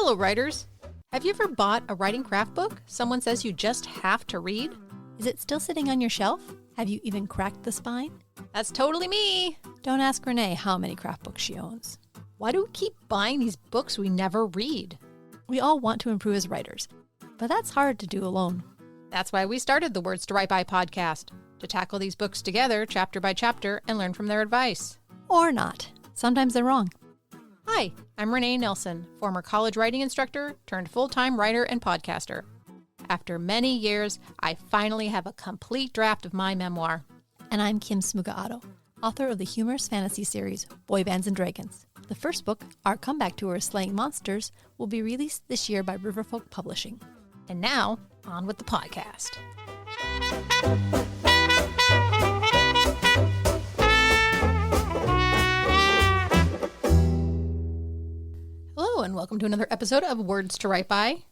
Hello, writers. Have you ever bought a writing craft book someone says you just have to read? Is it still sitting on your shelf? Have you even cracked the spine? That's totally me. Don't ask Renee how many craft books she owns. Why do we keep buying these books we never read? We all want to improve as writers, but that's hard to do alone. That's why we started the Words to Write By podcast, to tackle these books together, chapter by chapter, and learn from their advice. Or not. Sometimes they're wrong. Hi, I'm Renee Nelson, former college writing instructor turned full-time writer and podcaster. After many years, I finally have a complete draft of my memoir. And I'm Kim Smuga-Otto, author of the humorous fantasy series Boy Bands and Dragons. The first book, Our Comeback Tour Slaying Monsters, will be released this year by Riverfolk Publishing. And now, on with the podcast. Hello, and welcome to another episode of Words to Write By.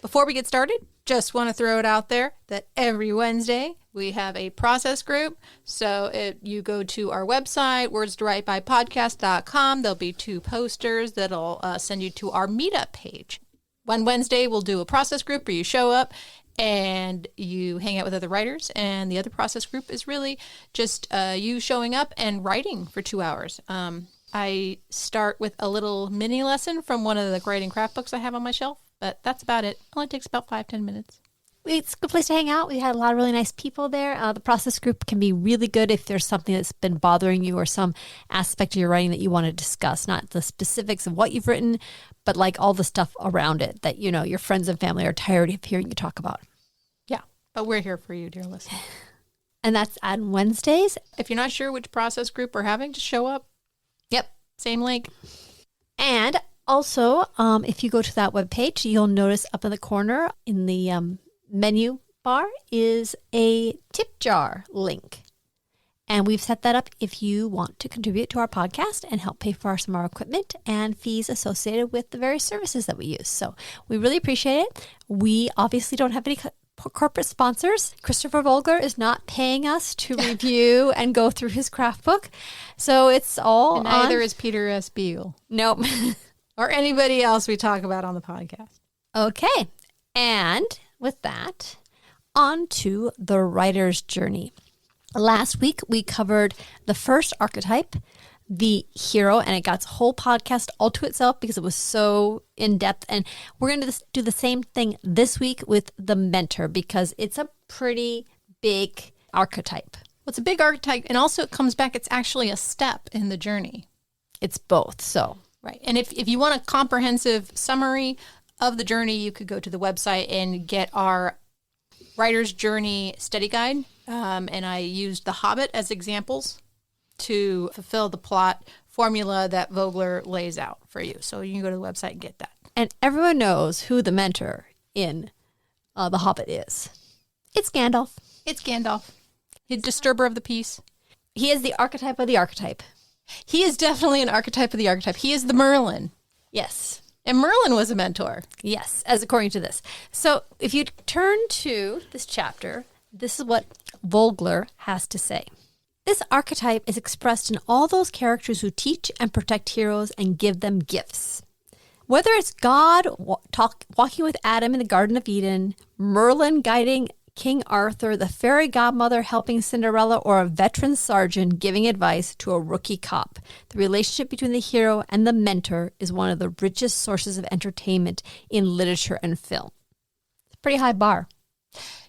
Before we get started, just want to throw it out there that every Wednesday we have a process group. So if you go to our website, wordstowritebypodcast.com, there'll be 2 posters that'll send you to our meetup page. One Wednesday, we'll do a process group where you show up and you hang out with other writers. And the other process group is really just you showing up and writing for 2 hours. I start with a little mini lesson from one of the writing craft books I have on my shelf, but that's about it. Only takes about 5-10 minutes. It's a good place to hang out. We had a lot of really nice people there. The process group can be really good if there's something that's been bothering you or some aspect of your writing that you want to discuss, not the specifics of what you've written, but like all the stuff around it that, you know, your friends and family are tired of hearing you talk about. Yeah, but we're here for you, dear listener. And that's on Wednesdays. If you're not sure which process group we're having, just show up. Yep. Same link. And also, if you go to that webpage, you'll notice up in the corner in the menu bar is a tip jar link. And we've set that up if you want to contribute to our podcast and help pay for some of our equipment and fees associated with the various services that we use. So we really appreciate it. We obviously don't have any corporate sponsors. Christopher Vogler is not paying us to review and go through his craft book. So it's all and neither is Peter S. Beagle. Nope. Or anybody else we talk about on the podcast. Okay. And with that, on to the writer's journey. Last week, we covered the first archetype, the hero, and it got a whole podcast all to itself because it was so in-depth. And we're going to do the same thing this week with the mentor because it's a pretty big archetype. Well, it's a big archetype, and also it comes back, it's actually a step in the journey. It's both, so. Right. And if you want a comprehensive summary of the journey, you could go to the website and get our Writer's Journey study guide. And I used The Hobbit as examples to fulfill the plot formula that Vogler lays out for you. So you can go to the website and get that. And everyone knows who the mentor in The Hobbit is. It's Gandalf. It's Gandalf. He's disturber of the peace. He is the archetype of the archetype. He is definitely an archetype of the archetype. He is the Merlin. Yes. And Merlin was a mentor. Yes, as according to this. So if you turn to this chapter, this is what Vogler has to say. This archetype is expressed in all those characters who teach and protect heroes and give them gifts. Whether it's God walking with Adam in the Garden of Eden, Merlin guiding King Arthur, the fairy godmother helping Cinderella, or a veteran sergeant giving advice to a rookie cop, the relationship between the hero and the mentor is one of the richest sources of entertainment in literature and film. It's a pretty high bar.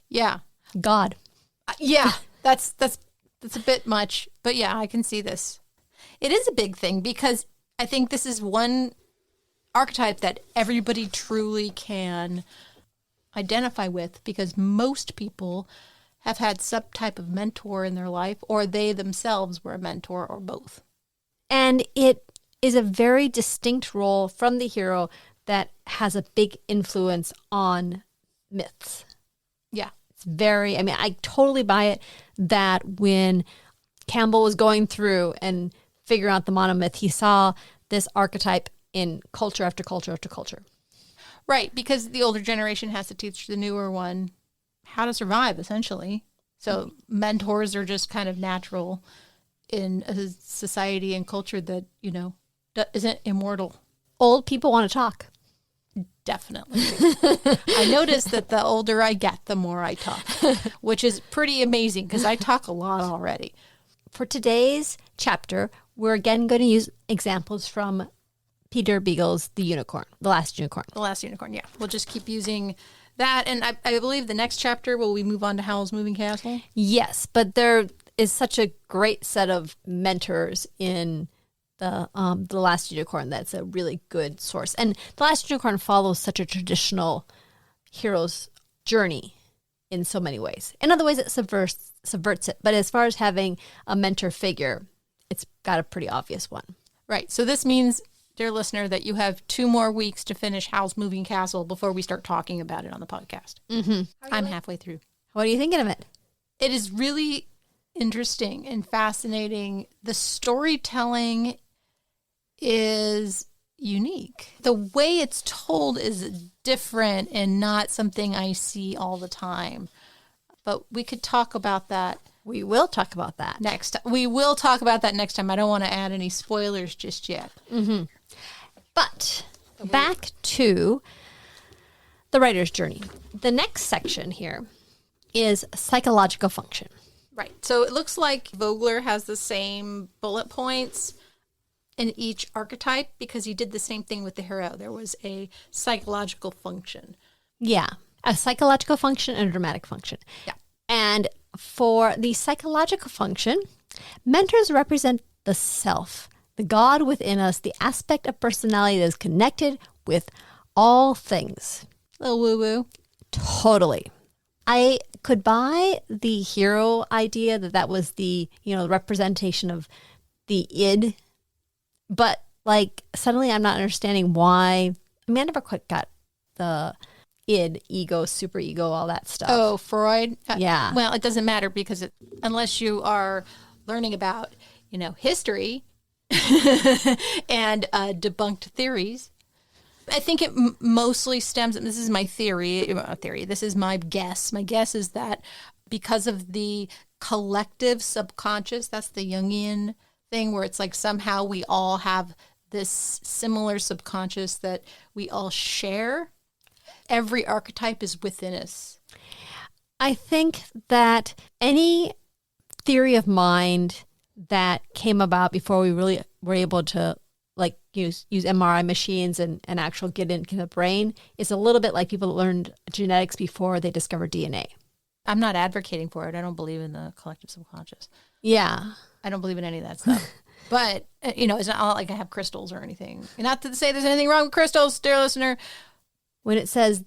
Yeah. God. Yeah, that's a bit much, but yeah, I can see this. It is a big thing because I think this is one archetype that everybody truly can identify with because most people have had some type of mentor in their life or they themselves were a mentor or both. And it is a very distinct role from the hero that has a big influence on myths. Yeah. It's very, I mean, I totally buy it that when Campbell was going through and figuring out the monomyth, he saw this archetype in culture after culture after culture. Right, because the older generation has to teach the newer one how to survive, essentially. So mentors are just kind of natural in a society and culture that, you know, isn't immortal. Old people want to talk. Definitely. I notice that the older I get, the more I talk, which is pretty amazing because I talk a lot already. For today's chapter, we're again going to use examples from Peter Beagle's The Unicorn, The Last Unicorn. The Last Unicorn, yeah. We'll just keep using that. And I believe the next chapter, will we move on to Howl's Moving Castle? Yes, but there is such a great set of mentors in the Last Unicorn that's a really good source. And The Last Unicorn follows such a traditional hero's journey in so many ways. In other ways, it subverts it. But as far as having a mentor figure, it's got a pretty obvious one. Right. So this means, dear listener, that you have 2 more weeks to finish Howl's Moving Castle before we start talking about it on the podcast. Mm-hmm. I'm halfway through. What are you thinking of it? It is really interesting and fascinating. The storytelling is unique. The way it's told is different and not something I see all the time. But we could talk about that. We will talk about that next time. We will talk about that next time. I don't want to add any spoilers just yet. Mm-hmm. But back to the writer's journey. The next section here is psychological function. Right. So it looks like Vogler has the same bullet points in each archetype because he did the same thing with the hero. There was a psychological function. Yeah. A psychological function and a dramatic function. Yeah. And for the psychological function, mentors represent the self, the God within us, the aspect of personality that is connected with all things. Little woo-woo. Totally. I could buy the hero idea that was the, representation of the id, but like suddenly I'm not understanding why. I mean, I never quite got the id, ego, superego, all that stuff. Oh, Freud? Yeah. Well, it doesn't matter because unless you are learning about, history and debunked theories, I think it mostly stems, this is my theory, this is my guess. My guess is that because of the collective subconscious, that's the Jungian thing where it's like somehow we all have this similar subconscious that we all share. Every archetype is within us. I think that any theory of mind that came about before we really were able to use MRI machines and actually get into the brain is a little bit like people that learned genetics before they discovered DNA. I'm not advocating for it. I don't believe in the collective subconscious. Yeah. I don't believe in any of that stuff. But, it's not like I have crystals or anything. Not to say there's anything wrong with crystals, dear listener. When it says,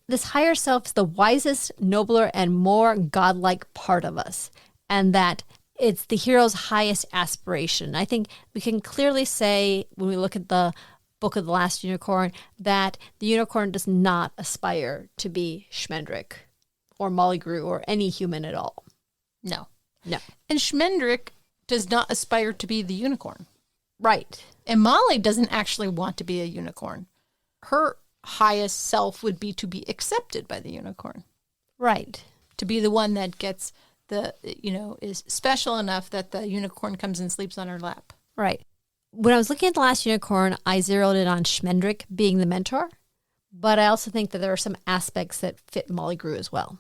this higher self is the wisest, nobler, and more godlike part of us, and that it's the hero's highest aspiration. I think we can clearly say, when we look at the book of The Last Unicorn, that the unicorn does not aspire to be Schmendrick or Molly Grew or any human at all. No. No. And Schmendrick does not aspire to be the unicorn. Right. And Molly doesn't actually want to be a unicorn. Her highest self would be to be accepted by the unicorn. Right. To be the one that gets is special enough that the unicorn comes and sleeps on her lap. Right. When I was looking at The Last Unicorn, I zeroed in on Schmendrick being the mentor, but I also think that there are some aspects that fit Molly Grew as well.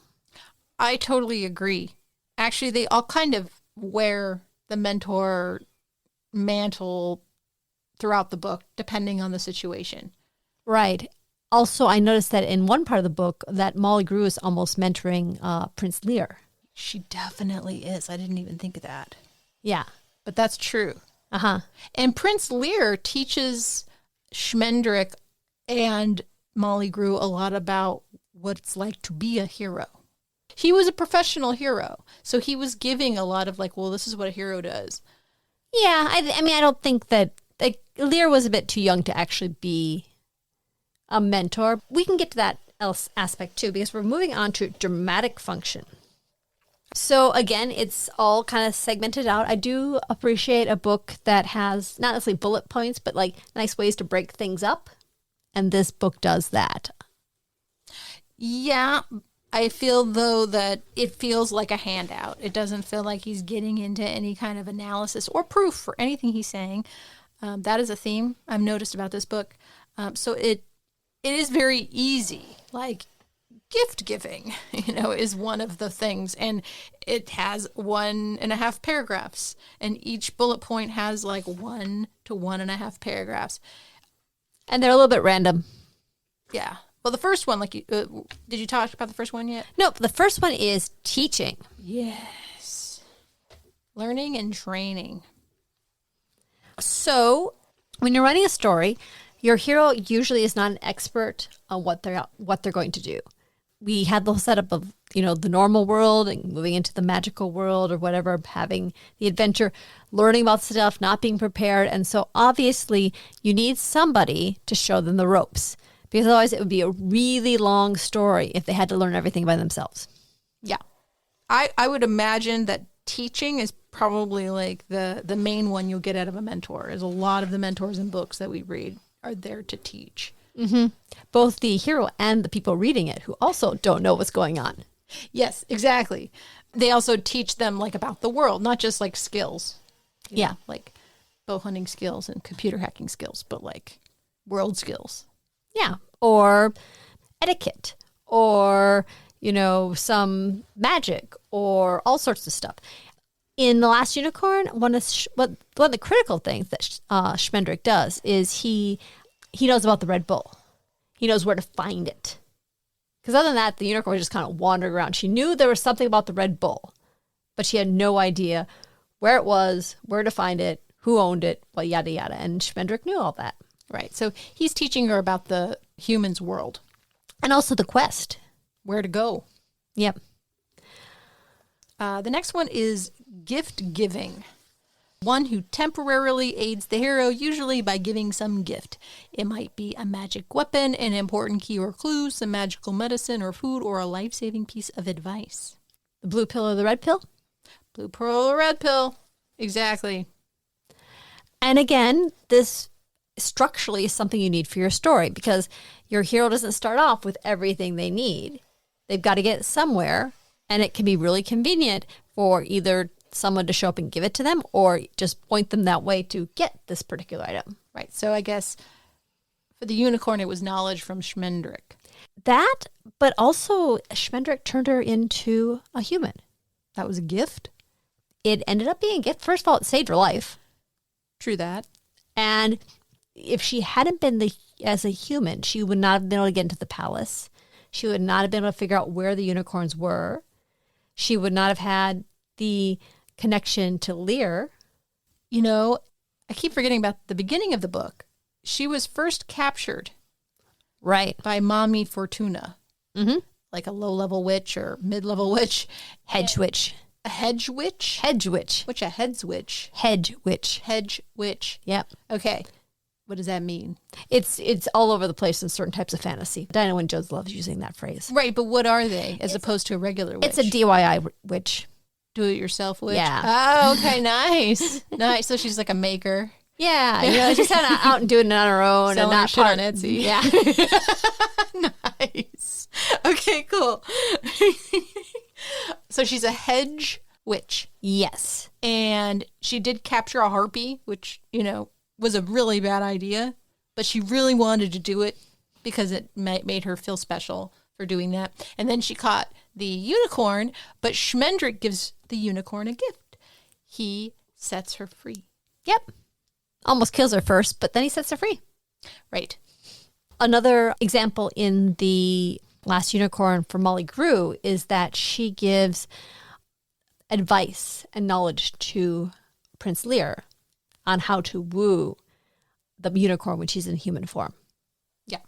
I totally agree. Actually, they all kind of wear the mentor mantle throughout the book, depending on the situation. Right. Also, I noticed that in one part of the book that Molly Grew is almost mentoring Prince Lear. She definitely is. I didn't even think of that. Yeah. But that's true. Uh-huh. And Prince Lear teaches Schmendrick and Molly Grew a lot about what it's like to be a hero. He was a professional hero. So he was giving a lot of this is what a hero does. Yeah. I mean, I don't think that Lear was a bit too young to actually be a mentor. We can get to that aspect too, because we're moving on to dramatic function. So again, it's all kind of segmented out. I do appreciate a book that has not necessarily bullet points, but nice ways to break things up. And this book does that. Yeah, I feel though that it feels like a handout. It doesn't feel like he's getting into any kind of analysis or proof for anything he's saying. That is a theme I've noticed about this book. So it it is very easy. Like gift giving, is one of the things. And it has 1.5 paragraphs. And each bullet point has like 1 to 1.5 paragraphs. And they're a little bit random. Yeah. Well, the first one, did you talk about the first one yet? No, the first one is teaching. Yes. Learning and training. So when you're writing a story, your hero usually is not an expert on what they're going to do. We had the whole setup of, the normal world and moving into the magical world or whatever, having the adventure, learning about stuff, not being prepared. And so obviously you need somebody to show them the ropes, because otherwise it would be a really long story if they had to learn everything by themselves. Yeah. I would imagine that teaching is probably like the main one you'll get out of a mentor. There's a lot of the mentors in books that we read are there to teach. Mm-hmm. Both the hero and the people reading it who also don't know what's going on. Yes, exactly. They also teach them like about the world, not just like skills. Yeah. Like bow hunting skills and computer hacking skills, but like world skills. Yeah. Or etiquette or, some magic or all sorts of stuff. In The Last Unicorn, one of the critical things that Schmendrick does is he knows about the Red Bull. He knows where to find it. Because other than that, the unicorn was just kind of wandering around. She knew there was something about the Red Bull, but she had no idea where it was, where to find it, who owned it, well, yada, yada. And Schmendrick knew all that. Right. So he's teaching her about the human's world. And also the quest. Where to go. Yep. The next one is gift giving. One who temporarily aids the hero, usually by giving some gift. It might be a magic weapon, an important key or clue, some magical medicine or food, or a life-saving piece of advice. The blue pill or the red pill? Blue pill or red pill. Exactly. And again, this structurally is something you need for your story, because your hero doesn't start off with everything they need. They've got to get somewhere, and it can be really convenient for either someone to show up and give it to them or just point them that way to get this particular item. Right. So I guess for the unicorn, it was knowledge from Schmendrick. That, but also Schmendrick turned her into a human. That was a gift? It ended up being a gift. First of all, it saved her life. True that. And if she hadn't been as a human, she would not have been able to get into the palace. She would not have been able to figure out where the unicorns were. She would not have had the connection to Lear. I keep forgetting about the beginning of the book. She was first captured. Right. By Mommy Fortuna. Mm-hmm. Like a low-level witch or mid-level witch. Hedge witch. A hedge witch? Hedge witch. Which a heads witch? Hedge witch. Hedge witch. Yep. Okay. What does that mean? It's all over the place in certain types of fantasy. Dinah and Jones loves using that phrase. Right, but what are they as opposed to a regular witch? It's a DIY witch. Do-it-yourself witch? Yeah. Oh, okay, nice. Nice. So she's like a maker. Yeah, she's kind of out and doing it on her own. Selling and not shit on Etsy. Yeah. Nice. Okay, cool. So she's a hedge witch. Yes. And she did capture a harpy, which, was a really bad idea. But she really wanted to do it because it made her feel special for doing that. And then she caught the unicorn, but Schmendrick gives the unicorn a gift. He sets her free. Yep. Almost kills her first, but then he sets her free. Right. Another example in The Last Unicorn for Molly Grew is that she gives advice and knowledge to Prince Lear on how to woo the unicorn when she's in human form. Yeah.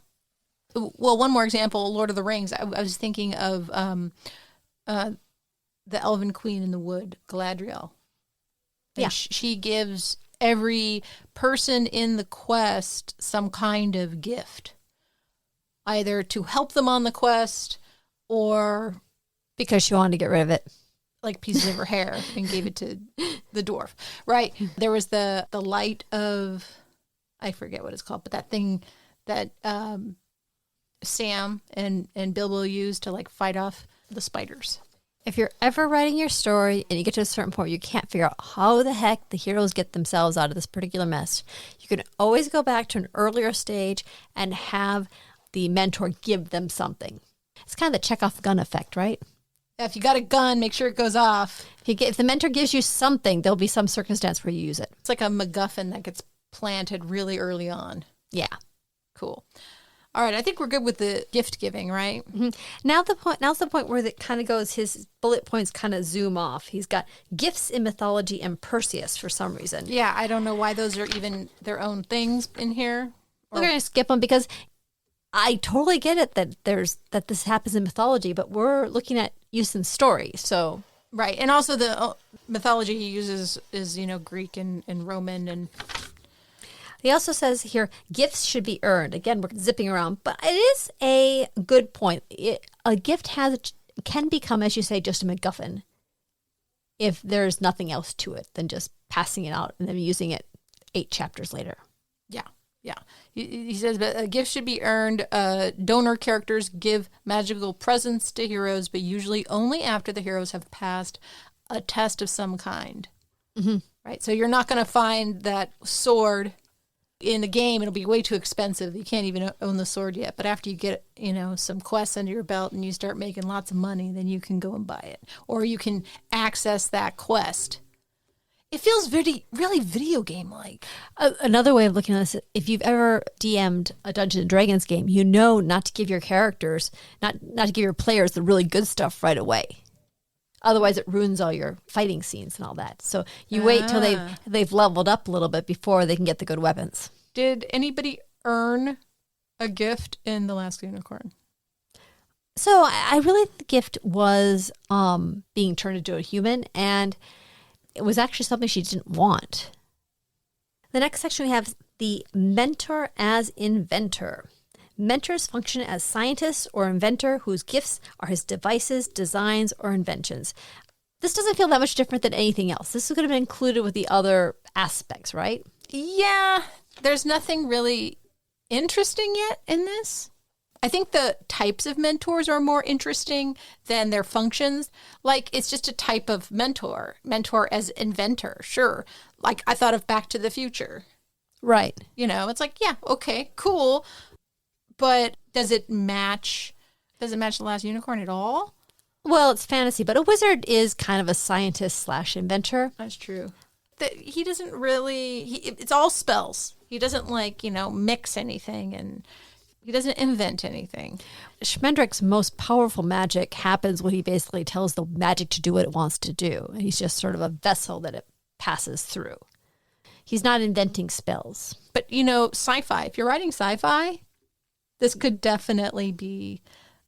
Well, one more example, Lord of the Rings. I was thinking of the Elven Queen in the Wood, Galadriel. And yeah. She gives every person in the quest some kind of gift, either to help them on the quest or because she wanted to get rid of it, like pieces of her hair, and gave it to the dwarf. Right. There was the light of, I forget what it's called, but that thing that Sam and Bilbo used to like fight off the spiders. If you're ever writing your story and you get to a certain point, you can't figure out how the heck the heroes get themselves out of this particular mess, you can always go back to an earlier stage and have the mentor give them something. It's kind of the Chekhov gun effect, right? If you got a gun, make sure it goes off. If the mentor gives you something, there'll be some circumstance where you use it. It's like a MacGuffin that gets planted really early on. Yeah. Cool. All right, I think we're good with the gift giving, right? Mm-hmm. Now's the point where it kind of goes, his bullet points kind of zoom off. He's got gifts in mythology and Perseus for some reason. Yeah, I don't know why those are even their own things in here. We're going to skip them because I totally get it that this happens in mythology, but we're looking at use in story, so... Right, and also the mythology he uses is, Greek and Roman and... He also says here, gifts should be earned. Again, we're zipping around, but it is a good point. A gift can become, as you say, just a MacGuffin if there's nothing else to it than just passing it out and then using it 8 chapters later. Yeah. He says, but a gift should be earned. Donor characters give magical presents to heroes, but usually only after the heroes have passed a test of some kind. Mm-hmm. Right? So you're not going to find that sword in the game. It'll be way too expensive. You can't even own the sword yet. But after you get, some quests under your belt and you start making lots of money, then you can go and buy it. Or you can access that quest. It feels really video game-like. Another way of looking at this, if you've ever DM'd a Dungeons & Dragons game, not to give your characters, not to give your players the really good stuff right away. Otherwise, it ruins all your fighting scenes and all that. So you wait till they've leveled up a little bit before they can get the good weapons. Did anybody earn a gift in The Last Unicorn? So I really think the gift was being turned into a human, and it was actually something she didn't want. The next section we have the mentor as inventor. Mentors function as scientists or inventor whose gifts are his devices, designs, or inventions. This doesn't feel that much different than anything else. This is going to be included with the other aspects, right? Yeah, there's nothing really interesting yet in this. I think the types of mentors are more interesting than their functions. Like, it's just a type of mentor. Mentor as inventor, sure. Like, I thought of Back to the Future. Right. It's like, yeah, okay, cool. But does it match The Last Unicorn at all? Well, it's fantasy, but a wizard is kind of a scientist / inventor. That's true. He doesn't really... it's all spells. He doesn't, mix anything, and... he doesn't invent anything. Schmendrick's most powerful magic happens when he basically tells the magic to do what it wants to do. And he's just sort of a vessel that it passes through. He's not inventing spells. But, sci-fi. If you're writing sci-fi, this could definitely be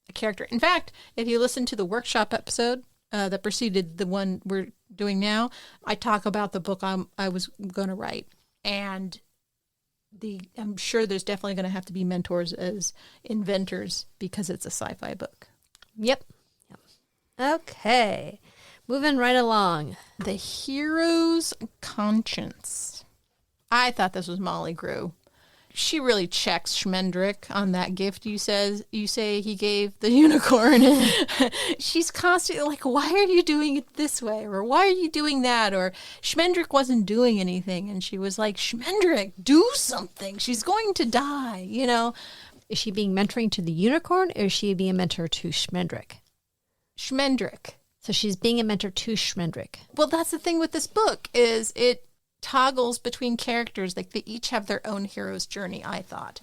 a character. In fact, if you listen to the workshop episode that preceded the one we're doing now, I talk about the book I was going to write. And... I'm sure there's definitely going to have to be mentors as inventors because it's a sci-fi book. Yep. Okay. Moving right along. The hero's conscience. I thought this was Molly Grew. She really checks Schmendrick on that gift you say he gave the unicorn. She's constantly like, why are you doing it this way? Or why are you doing that? Or Schmendrick wasn't doing anything. And she was like, Schmendrick, do something. She's going to die, Is she being mentoring to the unicorn, or is she being a mentor to Schmendrick? Schmendrick. So she's being a mentor to Schmendrick. Well, that's the thing with this book is it toggles between characters. Like, they each have their own hero's journey, I thought.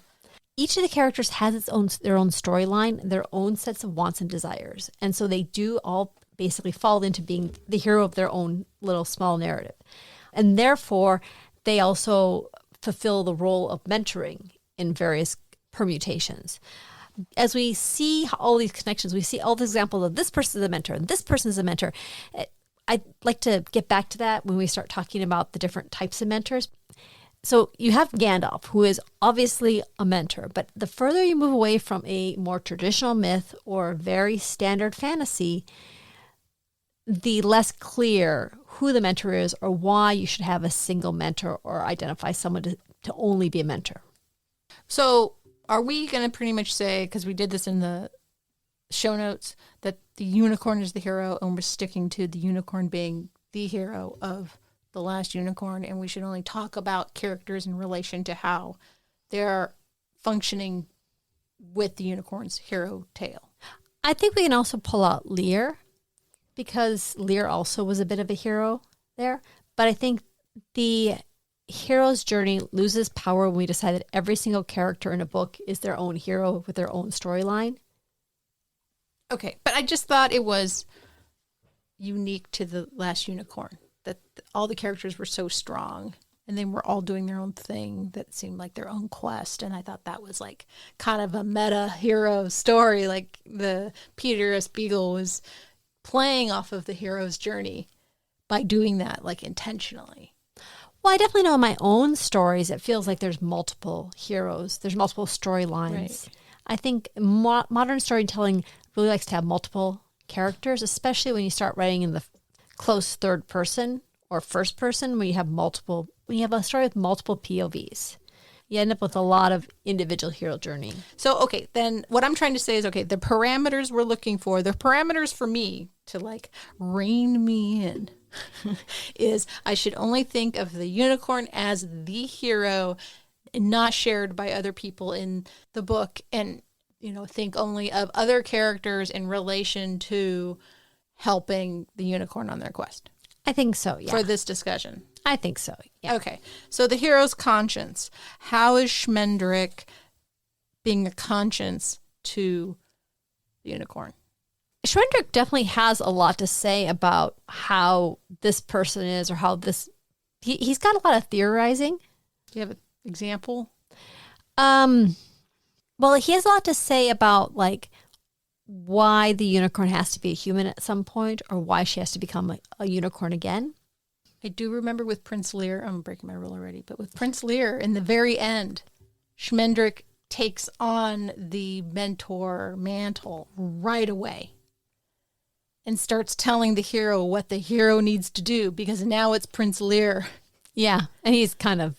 Each of the characters has their own storyline, their own sets of wants and desires. And so they do all basically fall into being the hero of their own little small narrative. And therefore, they also fulfill the role of mentoring in various permutations. As we see all these connections, we see all the examples of this person is a mentor and this person is a mentor. I'd like to get back to that when we start talking about the different types of mentors. So you have Gandalf, who is obviously a mentor, but the further you move away from a more traditional myth or very standard fantasy, the less clear who the mentor is or why you should have a single mentor or identify someone to only be a mentor. So are we going to pretty much say, because we did this in the show notes, that the unicorn is the hero and we're sticking to the unicorn being the hero of The Last Unicorn, and we should only talk about characters in relation to how they're functioning with the unicorn's hero tale. I think we can also pull out Lear, because Lear also was a bit of a hero there. But I think the hero's journey loses power when we decide that every single character in a book is their own hero with their own storyline. Okay, but I just thought it was unique to The Last Unicorn, that all the characters were so strong and they were all doing their own thing that seemed like their own quest. And I thought that was like kind of a meta hero story. Like the Peter S. Beagle was playing off of the hero's journey by doing that, like intentionally. Well, I definitely know in my own stories, it feels like there's multiple heroes. There's multiple storylines. Right. I think modern storytelling really likes to have multiple characters, especially when you start writing in the close third person or first person, when you have a story with multiple POVs. You end up with a lot of individual hero journey. So, okay, then what I'm trying to say is, okay, the parameters we're looking for, the parameters for me to like rein me in is I should only think of the unicorn as the hero and not shared by other people in the book, and, you know, think only of other characters in relation to helping the unicorn on their quest. I think so, yeah. For this discussion. I think so, yeah. Okay, so the hero's conscience. How is Schmendrick being a conscience to the unicorn? Schmendrick definitely has a lot to say about how this person is, or how this... He's got a lot of theorizing. Do you have an example? Well, he has a lot to say about, like, why the unicorn has to be a human at some point, or why she has to become a unicorn again. I do remember with Prince Lear, I'm breaking my rule already, but with Prince Lear, in the very end, Schmendrick takes on the mentor mantle right away and starts telling the hero what the hero needs to do, because now it's Prince Lear. Yeah, and he's kind of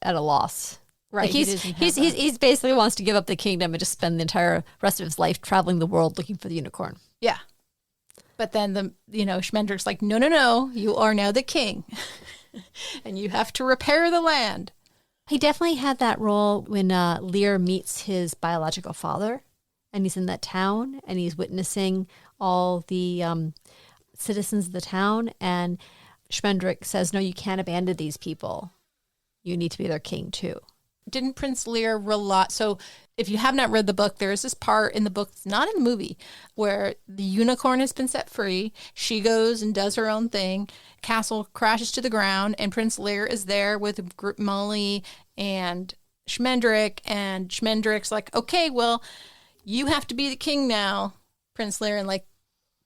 at a loss. Right. Like he's basically wants to give up the kingdom and just spend the entire rest of his life traveling the world looking for the unicorn. Yeah. But then Schmendrick's like, no, you are now the king. And you have to repair the land. He definitely had that role when Lear meets his biological father, and he's in that town, and he's witnessing all the citizens of the town, and Schmendrick says, no, you can't abandon these people. You need to be their king too. Didn't Prince Lear rely... So if you have not read the book, there is this part in the book, it's not in the movie, where the unicorn has been set free. She goes and does her own thing. Castle crashes to the ground, and Prince Lear is there with Molly and Schmendrick, and Schmendrick's like, okay, well, you have to be the king now, Prince Lear. And like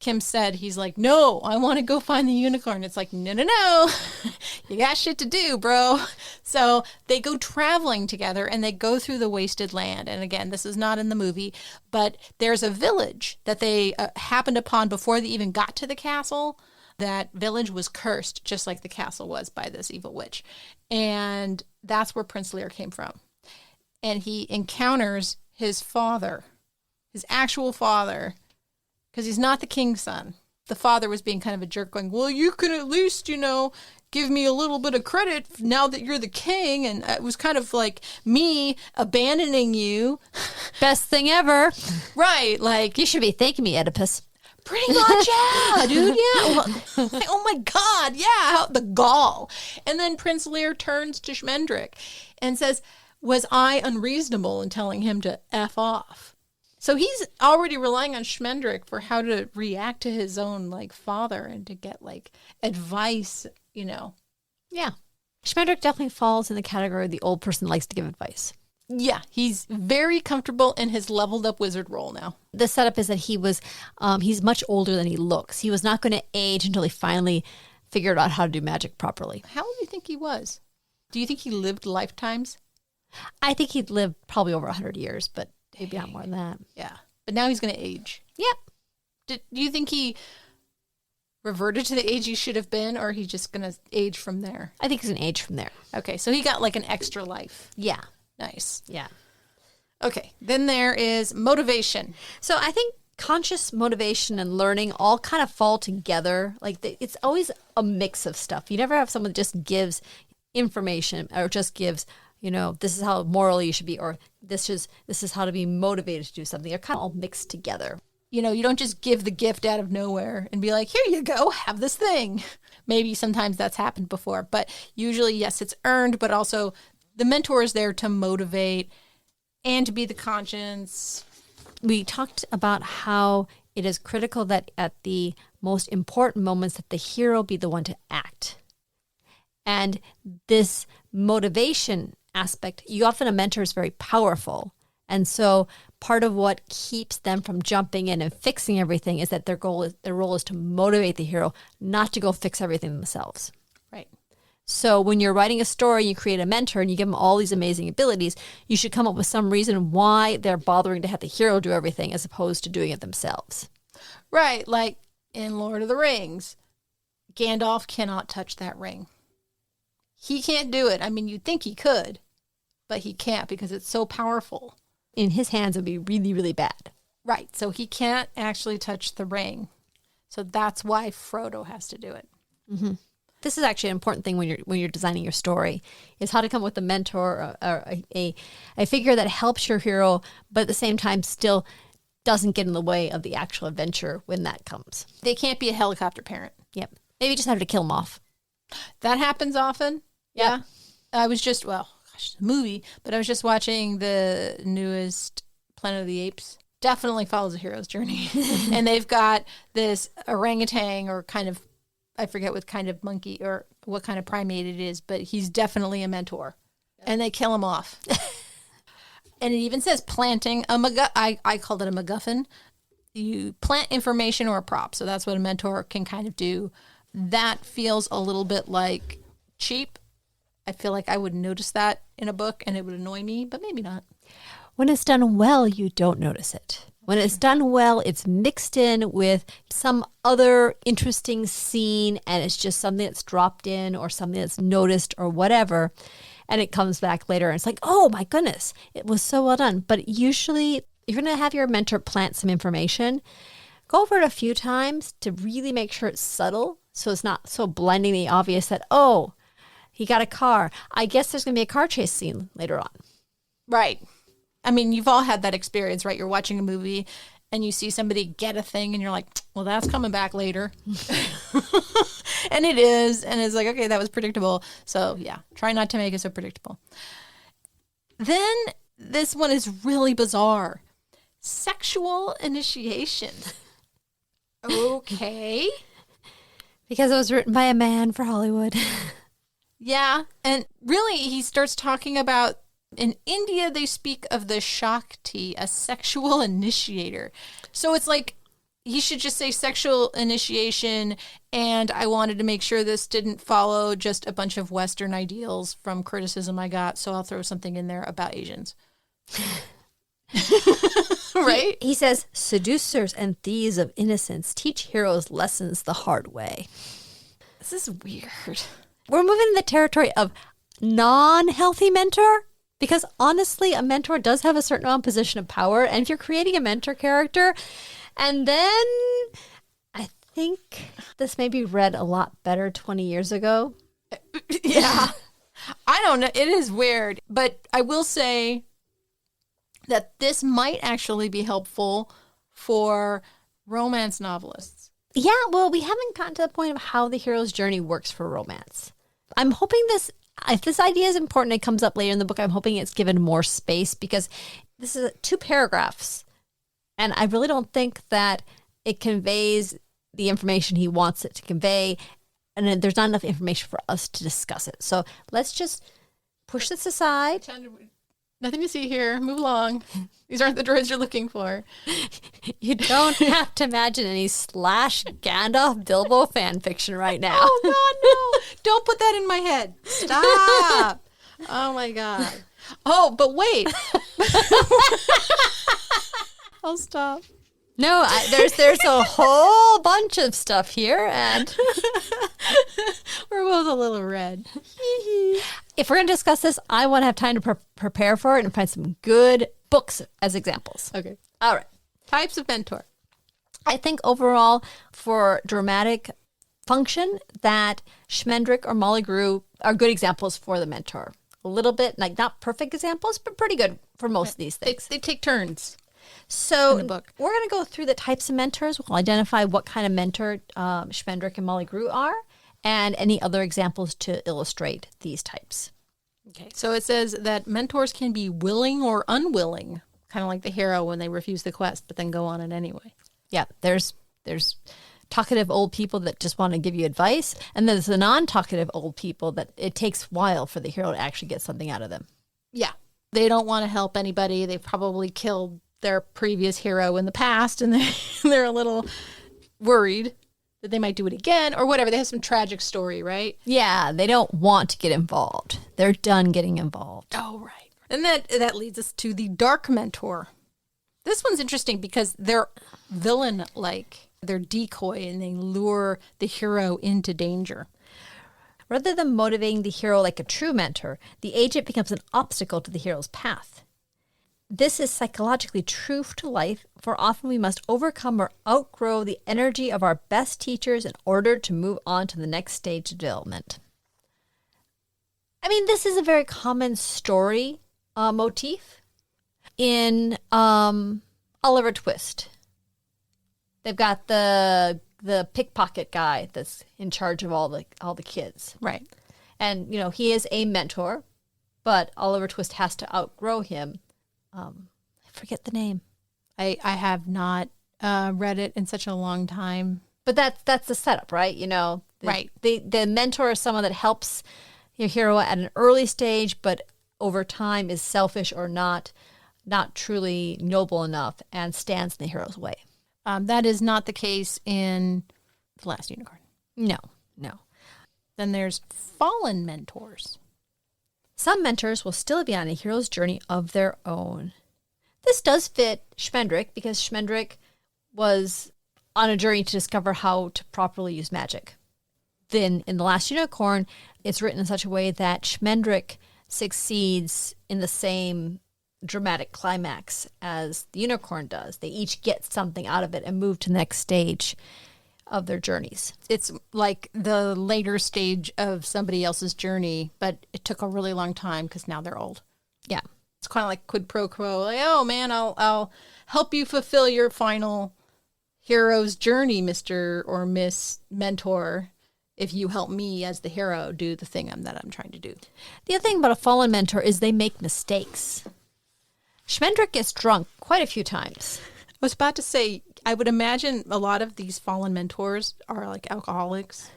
Kim said, he's like, no, I want to go find the unicorn. It's like, no. You got shit to do, bro. So they go traveling together, and they go through the wasted land. And again, this is not in the movie, but there's a village that they happened upon before they even got to the castle. That village was cursed, just like the castle was, by this evil witch. And that's where Prince Lear came from. And he encounters his father, his actual father, because he's not the king's son. The father was being kind of a jerk, going, well, you can at least, give me a little bit of credit now that you're the king. And it was kind of like me abandoning you. Best thing ever. Right. Like, you should be thanking me, Oedipus. Pretty much, yeah, dude, yeah. Oh my God, yeah, the gall. And then Prince Lear turns to Schmendrick and says, was I unreasonable in telling him to F off? So he's already relying on Schmendrick for how to react to his own, father, and to get, advice, Yeah. Schmendrick definitely falls in the category of the old person likes to give advice. Yeah, he's very comfortable in his leveled up wizard role now. The setup is that he's much older than he looks. He was not going to age until he finally figured out how to do magic properly. How old do you think he was? Do you think he lived lifetimes? I think he'd lived probably over 100 years, but maybe not more than that. Yeah, but now he's going to age. Yep. Do you think he reverted to the age he should have been, or he's just going to age from there? I think he's an age from there. Okay, so he got an extra life. Yeah. Nice. Yeah. Okay, then there is motivation. So I think conscious motivation and learning all kind of fall together. It's always a mix of stuff. You never have someone that just gives information or just gives this is how morally you should be, or this is how to be motivated to do something. They're kind of all mixed together. You don't just give the gift out of nowhere and be like, here you go, have this thing. Maybe sometimes that's happened before, but usually, yes, it's earned, but also the mentor is there to motivate and to be the conscience. We talked about how it is critical that at the most important moments that the hero be the one to act. And this motivation aspect, a mentor is very powerful. And so part of what keeps them from jumping in and fixing everything is that their role is to motivate the hero, not to go fix everything themselves. Right. So when you're writing a story, you create a mentor and you give them all these amazing abilities, you should come up with some reason why they're bothering to have the hero do everything as opposed to doing it themselves. Right. Like in Lord of the Rings, Gandalf cannot touch that ring. He can't do it. I mean, you'd think he could, but he can't because it's so powerful. In his hands, it would be really, really bad. Right. So he can't actually touch the ring. So that's why Frodo has to do it. Mm-hmm. This is actually an important thing when you're designing your story, is how to come up with a mentor or a figure that helps your hero, but at the same time still doesn't get in the way of the actual adventure when that comes. They can't be a helicopter parent. Yep. Maybe just have to kill them off. That happens often. Yeah. I was just, movie, but I was just watching the newest Planet of the Apes. Definitely follows a hero's journey. And they've got this orangutan or kind of, I forget what kind of monkey or what kind of primate it is, but he's definitely a mentor. And they kill him off. And it even says planting a I called it a MacGuffin. You plant information or a prop. So that's what a mentor can kind of do. That feels a little bit like cheap. I feel like I would notice that in a book and it would annoy me, but maybe not. When it's done well, you don't notice it. When it's done well, it's mixed in with some other interesting scene and it's just something that's dropped in or something that's noticed or whatever. And it comes back later and it's like, oh my goodness, it was so well done. But usually, if you're going to have your mentor plant some information, go over it a few times to really make sure it's subtle. So it's not so blindingly obvious that, oh, he got a car. I guess there's going to be a car chase scene later on. Right. I mean, you've all had that experience, right? You're watching a movie and you see somebody get a thing and you're like, well, that's coming back later. And it is. And it's like, okay, that was predictable. So yeah, try not to make it so predictable. Then this one is really bizarre. Sexual initiation. Okay. Because it was written by a man for Hollywood. Yeah. And really, he starts talking about, in India, they speak of the Shakti, a sexual initiator. So it's like, he should just say sexual initiation. And I wanted to make sure this didn't follow just a bunch of Western ideals from criticism I got. So I'll throw something in there about Asians. Right? He says, seducers and thieves of innocence teach heroes lessons the hard way. This is weird. We're moving in the territory of non-healthy mentor, because honestly, a mentor does have a certain amount of position of power. And if you're creating a mentor character, and then I think this may be read a lot better 20 years ago. Yeah. I don't know. It is weird. But I will say that this might actually be helpful for romance novelists. Yeah, well, we haven't gotten to the point of how the hero's journey works for romance. I'm hoping if this idea is important, it comes up later in the book, I'm hoping it's given more space because this is 2 paragraphs. And I really don't think that it conveys the information he wants it to convey. And there's not enough information for us to discuss it. So let's just push this aside. Nothing to see here. Move along. These aren't the droids you're looking for. You don't have to imagine any /Gandalf Bilbo fan fiction right now. Oh, God, no. Don't put that in my head. Stop. Oh, my God. Oh, but wait. I'll stop. No, there's a whole bunch of stuff here, and we're both a little red. If we're going to discuss this, I want to have time to prepare for it and find some good books as examples. Okay. All right. Types of mentor. I think overall, for dramatic function, that Schmendrick or Molly Grew are good examples for the mentor. a little bit, like not perfect examples, but pretty good for most of these things. They take turns. So in the book. we're going to go through the types of mentors. We'll identify what kind of mentor Schmendrick and Molly Grew are, and any other examples to illustrate these types. Okay. So it says that mentors can be willing or unwilling, kind of like the hero when they refuse the quest, but then go on it anyway. Yeah, there's talkative old people that just want to give you advice, and there's the non-talkative old people that it takes a while for the hero to actually get something out of them. Yeah. They don't want to help anybody. They've probably killed their previous hero in the past, and they're a little worried that they might do it again or whatever. They have some tragic story, right? Yeah, they don't want to get involved. They're done getting involved. Oh, right. And that leads us to the dark mentor. This one's interesting because they're villain-like. They're decoy, and they lure the hero into danger. Rather than motivating the hero like a true mentor, the agent becomes an obstacle to the hero's path. This is psychologically true to life, for often we must overcome or outgrow the energy of our best teachers in order to move on to the next stage of development. I mean, this is a very common story motif in Oliver Twist. They've got the pickpocket guy that's in charge of all the kids. Right. And, he is a mentor, but Oliver Twist has to outgrow him. I forget the name. I have not read it in such a long time. But that's the setup, right? Right. The mentor is someone that helps your hero at an early stage, but over time is selfish or not truly noble enough and stands in the hero's way. That is not the case in The Last Unicorn. No. Then there's fallen mentors. Some mentors will still be on a hero's journey of their own. This does fit Schmendrick because Schmendrick was on a journey to discover how to properly use magic. Then in The Last Unicorn, it's written in such a way that Schmendrick succeeds in the same dramatic climax as the unicorn does. They each get something out of it and move to the next stage of their journeys. It's like the later stage of somebody else's journey, but it took a really long time because now they're old. Yeah. It's kind of like quid pro quo. Like, oh man, I'll help you fulfill your final hero's journey, Mr. or Miss Mentor, if you help me as the hero do the thing that I'm trying to do. The other thing about a fallen mentor is they make mistakes. Schmendrick gets drunk quite a few times. I was about to say, I would imagine a lot of these fallen mentors are like alcoholics.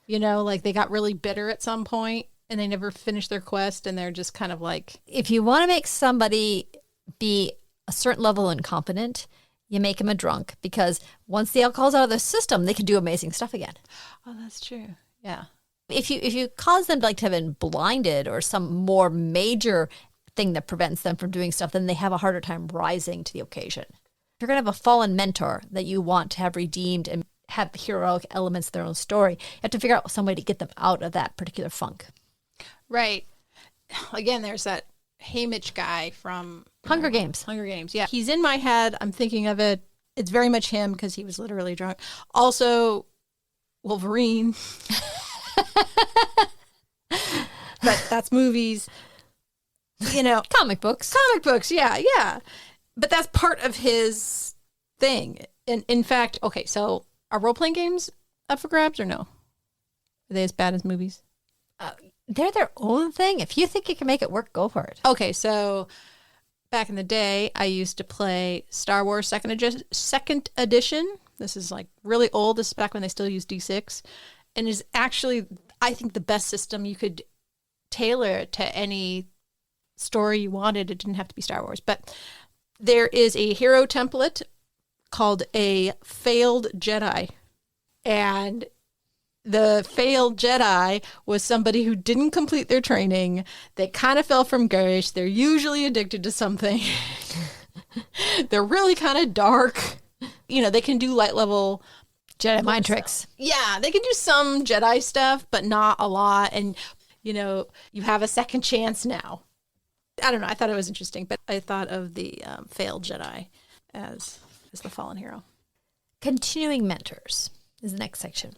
Like they got really bitter at some point and they never finished their quest and they're just kind of like... If you want to make somebody be a certain level incompetent, you make them a drunk because once the alcohol's out of their system, they can do amazing stuff again. Oh, that's true. Yeah. If you cause them to have been blinded or some more major thing that prevents them from doing stuff, then they have a harder time rising to the occasion. If you're going to have a fallen mentor that you want to have redeemed and have heroic elements of their own story, you have to figure out some way to get them out of that particular funk. Right. Again, there's that Haymitch guy from Hunger Games. Hunger Games. Yeah. He's in my head. I'm thinking of it. It's very much him because he was literally drunk. Also, Wolverine. But that's movies. Comic books. Yeah. But that's part of his thing. And in fact, okay, so are role-playing games up for grabs or no? Are they as bad as movies? They're their own thing. If you think you can make it work, go for it. Okay, so back in the day, I used to play Star Wars second edition. This is like really old. This is back when they still used D6. And is actually, I think, the best system. You could tailor it to any story you wanted. It didn't have to be Star Wars. But there is a hero template called a failed Jedi. And the failed Jedi was somebody who didn't complete their training. They kind of fell from grace. They're usually addicted to something. They're really kind of dark. They can do light level Jedi mind tricks. Yeah, they can do some Jedi stuff, but not a lot. And, you have a second chance now. I don't know. I thought it was interesting, but I thought of the failed Jedi as the fallen hero. Continuing mentors is the next section.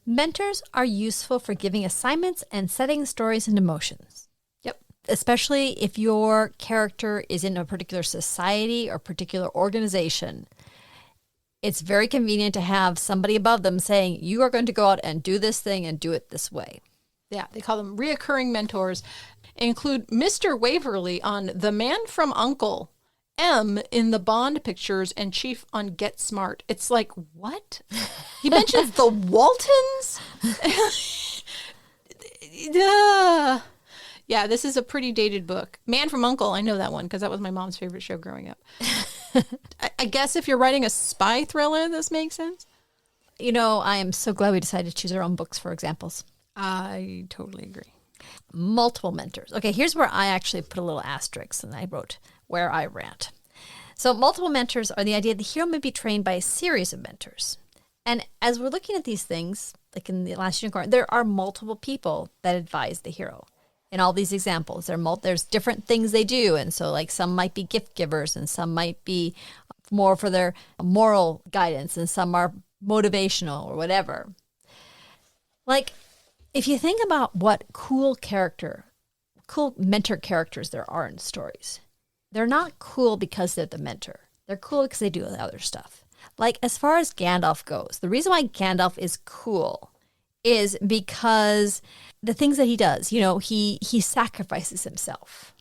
Mentors are useful for giving assignments and setting stories and emotions. Yep. especially if your character is in a particular society or particular organization. It's very convenient to have somebody above them saying, you are going to go out and do this thing and do it this way. Yeah, they call them reoccurring mentors. Include Mr. Waverly on The Man from U.N.C.L.E., M in the Bond pictures, and Chief on Get Smart. It's like, what? He mentions the Waltons? Yeah, this is a pretty dated book. Man from U.N.C.L.E., I know that one because that was my mom's favorite show growing up. I guess if you're writing a spy thriller, this makes sense. You know, I am so glad we decided to choose our own books for examples. I totally agree. Multiple mentors. Okay, here's where I actually put a little asterisk, and I wrote where I rant. So multiple mentors are the idea the hero may be trained by a series of mentors. And as we're looking at these things, like in The Last Unicorn, there are multiple people that advise the hero. In all these examples, there's different things they do. And so like some might be gift givers and some might be more for their moral guidance and some are motivational or whatever. Like if you think about what cool mentor characters there are in stories, they're not cool because they're the mentor. They're cool because they do the other stuff. Like as far as Gandalf goes, the reason why Gandalf is cool is because the things that he does, you know, he sacrifices himself.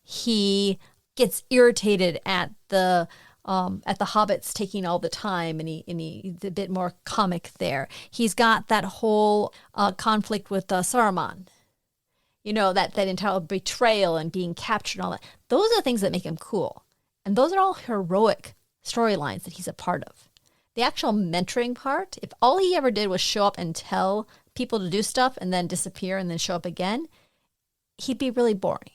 He gets irritated at the hobbits taking all the time, and he's a bit more comic there. He's got that whole conflict with Saruman. You know, that entire betrayal and being captured and all that. Those are the things that make him cool. And those are all heroic storylines that he's a part of. The actual mentoring part, if all he ever did was show up and tell people to do stuff and then disappear and then show up again, he'd be really boring.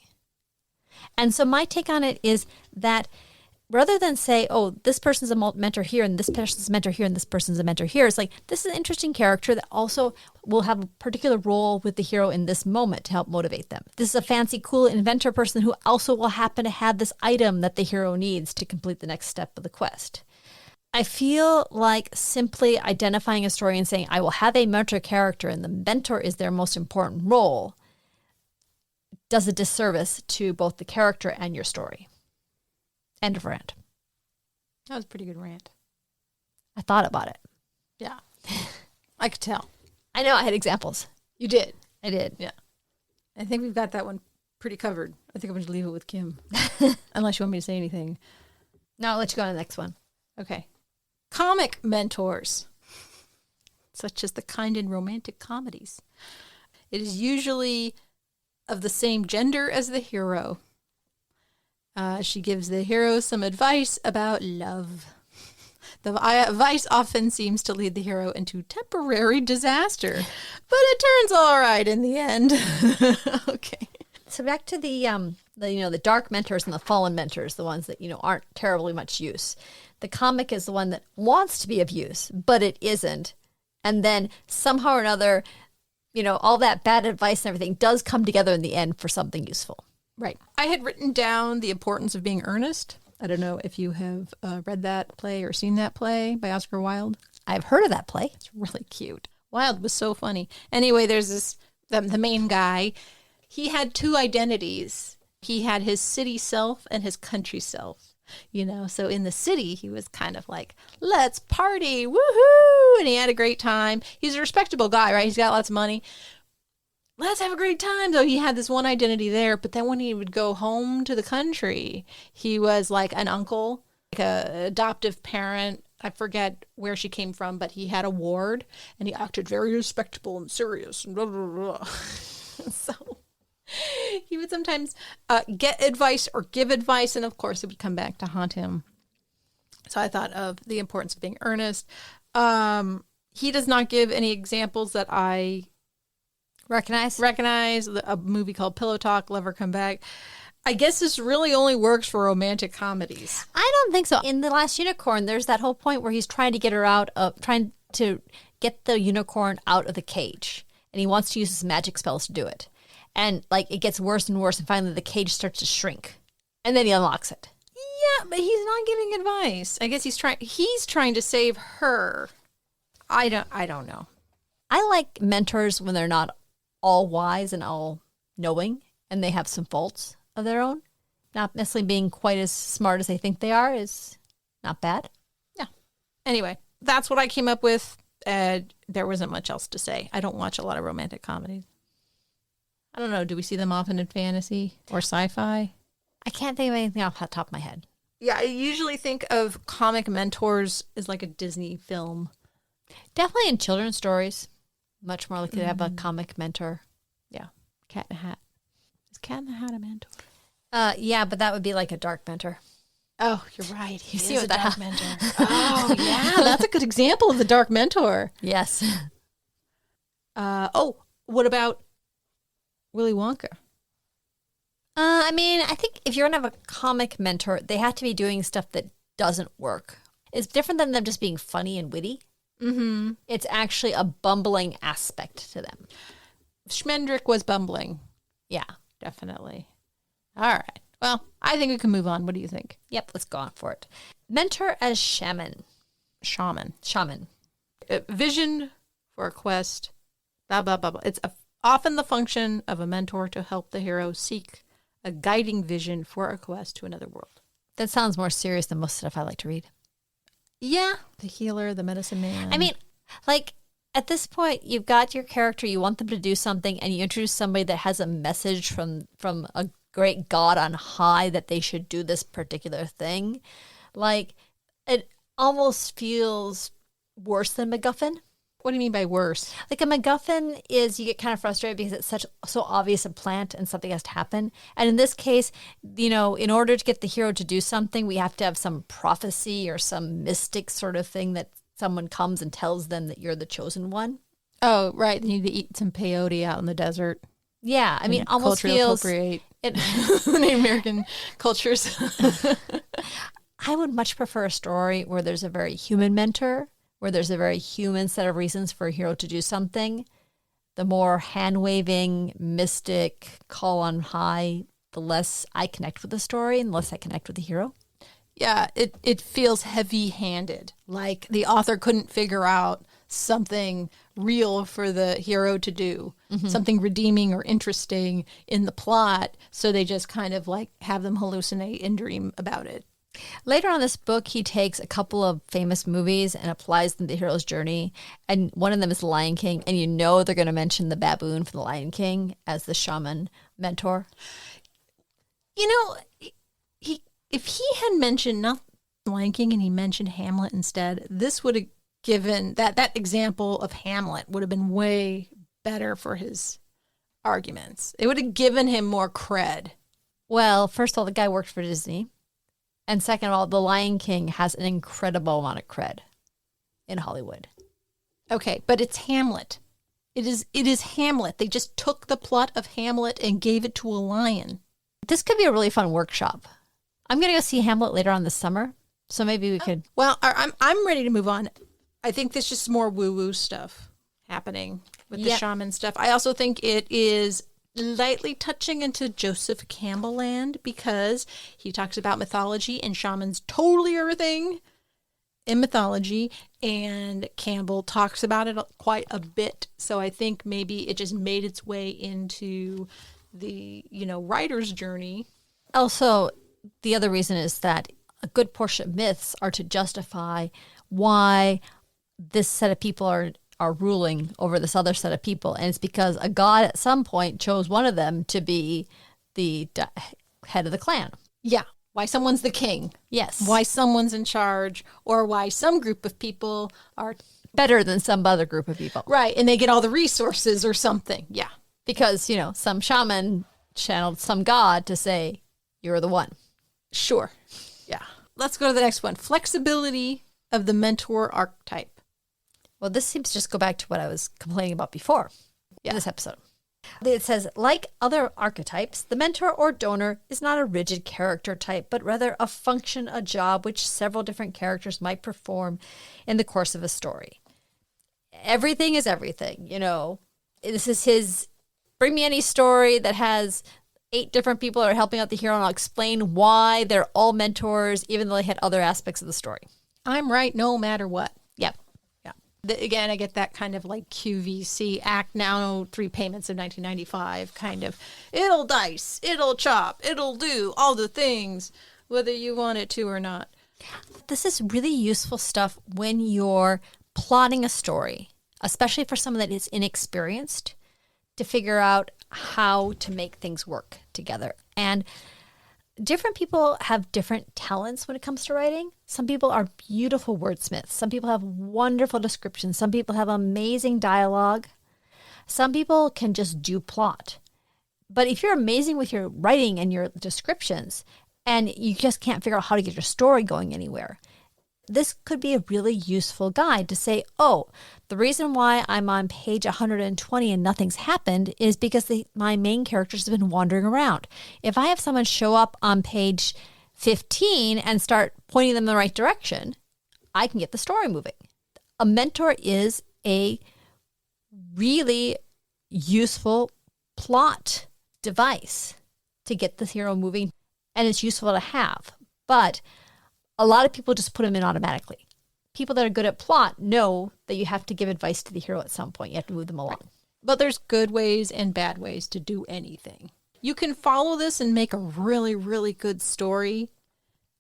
And so my take on it is that rather than say, oh, this person's a mentor here and this person's a mentor here and this person's a mentor here, it's like, this is an interesting character that also will have a particular role with the hero in this moment to help motivate them. This is a fancy, cool inventor person who also will happen to have this item that the hero needs to complete the next step of the quest. I feel like simply identifying a story and saying, I will have a mentor character and the mentor is their most important role does a disservice to both the character and your story. End of rant. That was a pretty good rant. I thought about it. Yeah. I could tell. I know I had examples. You did. I did. Yeah. I think we've got that one pretty covered. I think I'm going to leave it with Kim. Unless you want me to say anything. No, I'll let you go on the next one. Okay. Comic mentors, such as the kind in romantic comedies. It is usually of the same gender as the hero. She gives the hero some advice about love. The advice often seems to lead the hero into temporary disaster, but it turns all right in the end. Okay. So back to the dark mentors and the fallen mentors, the ones that, aren't terribly much use. The comic is the one that wants to be of use, but it isn't. And then somehow or another, all that bad advice and everything does come together in the end for something useful. Right. I had written down The Importance of Being Earnest. I don't know if you have read that play or seen that play by Oscar Wilde. I've heard of that play. It's really cute. Wilde was so funny. Anyway, there's the main guy. He had two identities. He had his city self and his country self. So in the city, he was kind of like, let's party, woohoo! And he had a great time. He's a respectable guy, right? He's got lots of money. Let's have a great time. So he had this one identity there, but then when he would go home to the country, he was like an uncle, like an adoptive parent. I forget where she came from, but he had a ward, and he acted very respectable and serious, and blah, blah, blah. So he would sometimes get advice or give advice, and of course it would come back to haunt him. So I thought of The Importance of Being Earnest. He does not give any examples that I recognize. A movie called Pillow Talk, Love Her Come Back. I guess this really only works for romantic comedies. I don't think so. In The Last Unicorn, there's that whole point where he's trying to get the unicorn out of the cage, and he wants to use his magic spells to do it. And it gets worse and worse, and finally the cage starts to shrink, and then he unlocks it. Yeah, but he's not giving advice. I guess he's trying to save her. I don't know. I like mentors when they're not all wise and all knowing, and they have some faults of their own. Not necessarily being quite as smart as they think they are is not bad. Yeah. Anyway, that's what I came up with. There wasn't much else to say. I don't watch a lot of romantic comedies. I don't know. Do we see them often in fantasy or sci-fi? I can't think of anything off the top of my head. Yeah, I usually think of comic mentors as like a Disney film. Definitely in children's stories. Much more likely to have a comic mentor. Yeah. Cat in the Hat. Is Cat in the Hat a mentor? Yeah, but that would be like a dark mentor. Oh, you're right. You see what that dark mentor. Oh, yeah. That's a good example of the dark mentor. Yes. What about Willy Wonka? I mean, I think if you're going to have a comic mentor, they have to be doing stuff that doesn't work. It's different than them just being funny and witty. Mm-hmm. It's actually a bumbling aspect to them. Schmendrick was bumbling. Yeah. Definitely. All right. Well, I think we can move on. What do you think? Yep, let's go on for it. Mentor as shaman. Shaman. A Vision for a quest. Blah, blah, blah, blah. It's often the function of a mentor to help the hero seek a guiding vision for a quest to another world. That sounds more serious than most stuff I like to read. Yeah. The healer, the medicine man. I mean, like, at this point, you've got your character, you want them to do something, and you introduce somebody that has a message from a great God on high that they should do this particular thing. Like, it almost feels worse than MacGuffin. What do you mean by worse? Like a MacGuffin is you get kind of frustrated because it's so obvious a plant and something has to happen. And in this case, in order to get the hero to do something, we have to have some prophecy or some mystic sort of thing that someone comes and tells them that you're the chosen one. Oh, right. They need to eat some peyote out in the desert. Yeah, I mean, almost feels appropriate Native American cultures. I would much prefer a story where there's a very human mentor, where there's a very human set of reasons for a hero to do something. The more hand-waving, mystic, call on high, the less I connect with the story and the less I connect with the hero. Yeah, it feels heavy-handed, like the author couldn't figure out something real for the hero to do, something redeeming or interesting in the plot, so they just kind of like have them hallucinate and dream about it. Later on in this book, he takes a couple of famous movies and applies them to the hero's journey. And one of them is The Lion King. And they're going to mention the baboon from The Lion King as the shaman mentor. If he had mentioned not The Lion King and he mentioned Hamlet instead, this would have given that example of Hamlet would have been way better for his arguments. It would have given him more cred. Well, first of all, the guy worked for Disney. And second of all, The Lion King has an incredible amount of cred in Hollywood. Okay, but it's Hamlet. It is Hamlet. They just took the plot of Hamlet and gave it to a lion. This could be a really fun workshop. I'm going to go see Hamlet later on this summer, so maybe we could. Well, I'm ready to move on. I think there's just more woo-woo stuff happening with the shaman stuff. I also think it is lightly touching into Joseph Campbell land because he talks about mythology and shamans totally are a thing in mythology, and Campbell talks about it quite a bit. So I think maybe it just made its way into the writer's journey. Also, the other reason is that a good portion of myths are to justify why this set of people are ruling over this other set of people. And it's because a god at some point chose one of them to be the head of the clan. Yeah. Why someone's the king. Yes. Why someone's in charge, or why some group of people are better than some other group of people. Right. And they get all the resources or something. Yeah. Because, some shaman channeled some god to say, you're the one. Sure. Yeah. Let's go to the next one. Flexibility of the mentor archetype. Well, this seems to just go back to what I was complaining about before in this episode. It says, like other archetypes, the mentor or donor is not a rigid character type, but rather a function, a job which several different characters might perform in the course of a story. Everything is everything, This is his, bring me any story that has 8 different people that are helping out the hero, and I'll explain why they're all mentors, even though they had other aspects of the story. I'm right no matter what. Yep. Yeah. Again, I get that kind of like QVC act now, 3 payments of 1995 kind of. It'll dice, it'll chop, it'll do all the things, whether you want it to or not. This is really useful stuff when you're plotting a story, especially for someone that is inexperienced, to figure out how to make things work together. And different people have different talents when it comes to writing. Some people are beautiful wordsmiths. Some people have wonderful descriptions. Some people have amazing dialogue. Some people can just do plot. But if you're amazing with your writing and your descriptions, and you just can't figure out how to get your story going anywhere, this could be a really useful guide to say, oh, the reason why I'm on page 120 and nothing's happened is because my main characters have been wandering around. If I have someone show up on page 15 and start pointing them in the right direction, I can get the story moving. A mentor is a really useful plot device to get the hero moving, and it's useful to have. But a lot of people just put them in automatically. People that are good at plot know that you have to give advice to the hero at some point. You have to move them along. Right. But there's good ways and bad ways to do anything. You can follow this and make a really, really good story.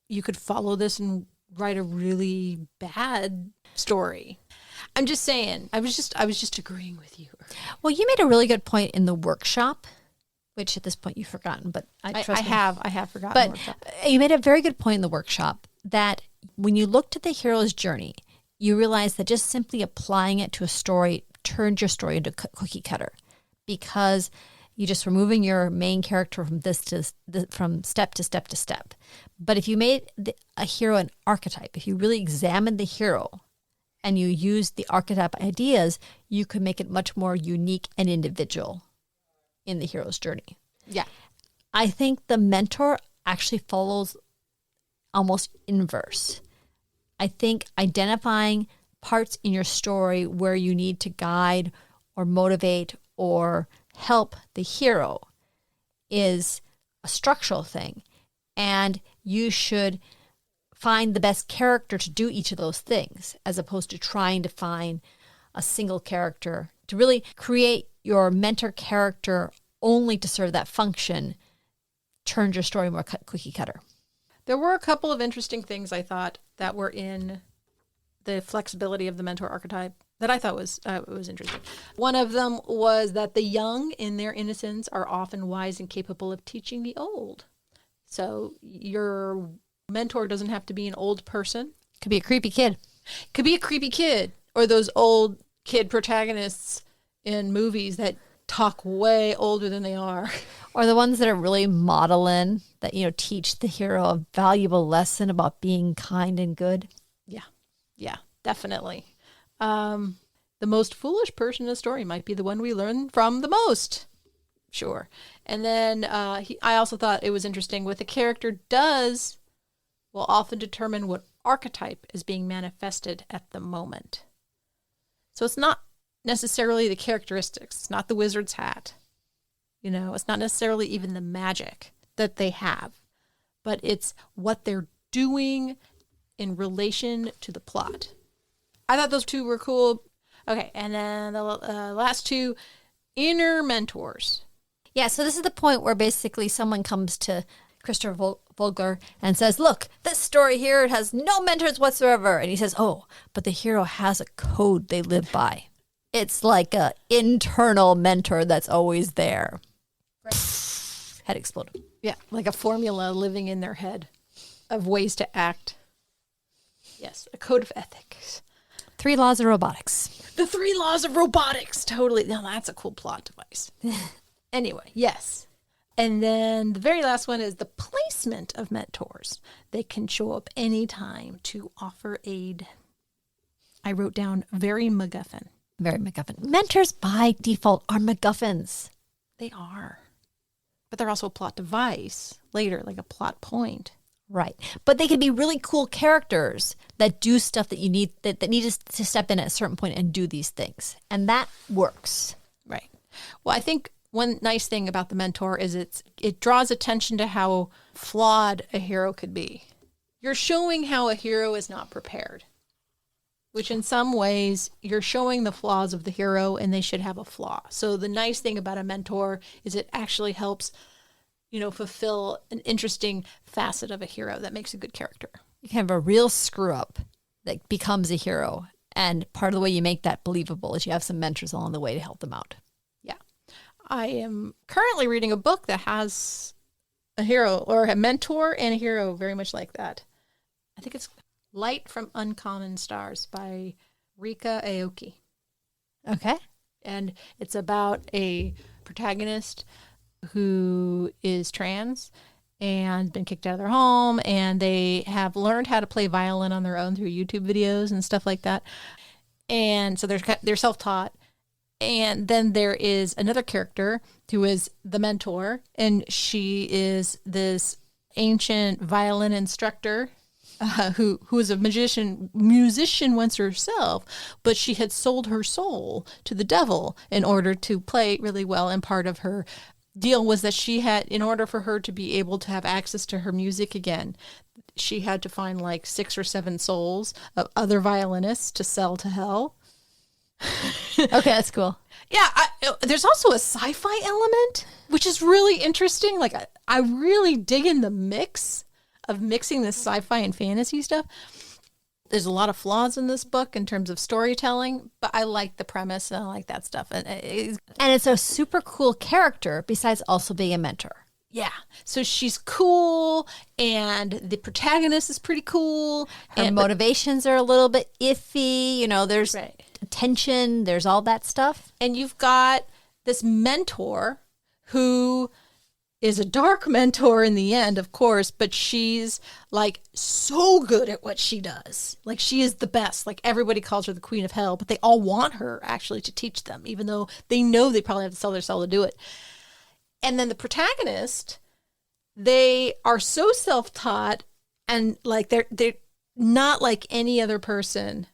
You could follow this and write a really bad story. I'm just saying. I was just agreeing with you. Well, you made a really good point in the workshop, which at this point you've forgotten, but I have forgotten. But the workshop. You made a very good point in the workshop that when you looked at the hero's journey, you realized that just simply applying it to a story turned your story into cookie cutter, because you just were moving your main character from step to step to step. But if you made a hero an archetype, if you really examined the hero and you used the archetype ideas, you could make it much more unique and individual in the hero's journey. Yeah. I think the mentor actually follows almost inverse. I think identifying parts in your story where you need to guide or motivate or help the hero is a structural thing. And you should find the best character to do each of those things, as opposed to trying to find a single character to really create your mentor character only to serve that function. Turns your story more cookie cutter. There were a couple of interesting things I thought that were in the flexibility of the mentor archetype that I thought was interesting. One of them was that the young, in their innocence, are often wise and capable of teaching the old. So your mentor doesn't have to be an old person. Could be a creepy kid. Could be a creepy kid, or those old kid protagonists in movies that talk way older than they are. Or the ones that are really modeling, that, teach the hero a valuable lesson about being kind and good. Yeah, definitely. The most foolish person in a story might be the one we learn from the most. Sure. And then I also thought it was interesting what the character will often determine what archetype is being manifested at the moment. So it's not necessarily the characteristics. It's not the wizard's hat. It's not necessarily even the magic that they have, but it's what they're doing in relation to the plot. I thought those two were cool. Okay, and then the last two, inner mentors. Yeah, so this is the point where basically someone comes to Christopher Vogler and says, look, this story here, it has no mentors whatsoever. And he says, oh, but the hero has a code they live by. It's like an internal mentor that's always there. Right. Head exploded. Yeah, like a formula living in their head of ways to act. Yes, a code of ethics. 3 laws of robotics. The 3 laws of robotics. Totally. Now that's a cool plot device. Anyway, yes. And then the very last one is the placement of mentors. They can show up anytime to offer aid. I wrote down very MacGuffin. Very MacGuffin. Mentors by default are MacGuffins. They are. But they're also a plot device later, like a plot point. Right. But they could be really cool characters that do stuff that you need, that need to step in at a certain point and do these things. And that works. Right. Well, I think one nice thing about the mentor is it draws attention to how flawed a hero could be. You're showing how a hero is not prepared. which in some ways you're showing the flaws of the hero and they should have a flaw. So the nice thing about a mentor is it actually helps, fulfill an interesting facet of a hero that makes a good character. You can have a real screw up that becomes a hero. And part of the way you make that believable is you have some mentors along the way to help them out. Yeah. I am currently reading a book that has a hero or a mentor and a hero very much like that. I think it's Light from Uncommon Stars by Rika Aoki. Okay. And it's about a protagonist who is trans and been kicked out of their home, and they have learned how to play violin on their own through YouTube videos and stuff like that. And so they're self-taught. And then there is another character who is the mentor, and she is this ancient violin instructor who is a musician once herself, but she had sold her soul to the devil in order to play really well. And part of her deal was that she had, in order for her to be able to have access to her music again, she had to find like 6 or 7 souls of other violinists to sell to hell. Okay, that's cool. Yeah, there's also a sci-fi element, which is really interesting. Like, I really dig in the mix of mixing this sci-fi and fantasy stuff. There's a lot of flaws in this book in terms of storytelling, but I like the premise and I like that stuff. And it's a super cool character besides also being a mentor. Yeah. So she's cool, and the protagonist is pretty cool. Her motivations are a little bit iffy. There's tension, there's all that stuff. And you've got this mentor who is a dark mentor in the end, of course, but she's like so good at what she does. Like, she is the best. Like, everybody calls her the queen of hell, but they all want her actually to teach them, even though they know they probably have to sell their soul to do it. And then the protagonist, they are so self-taught, and like they're not like any other person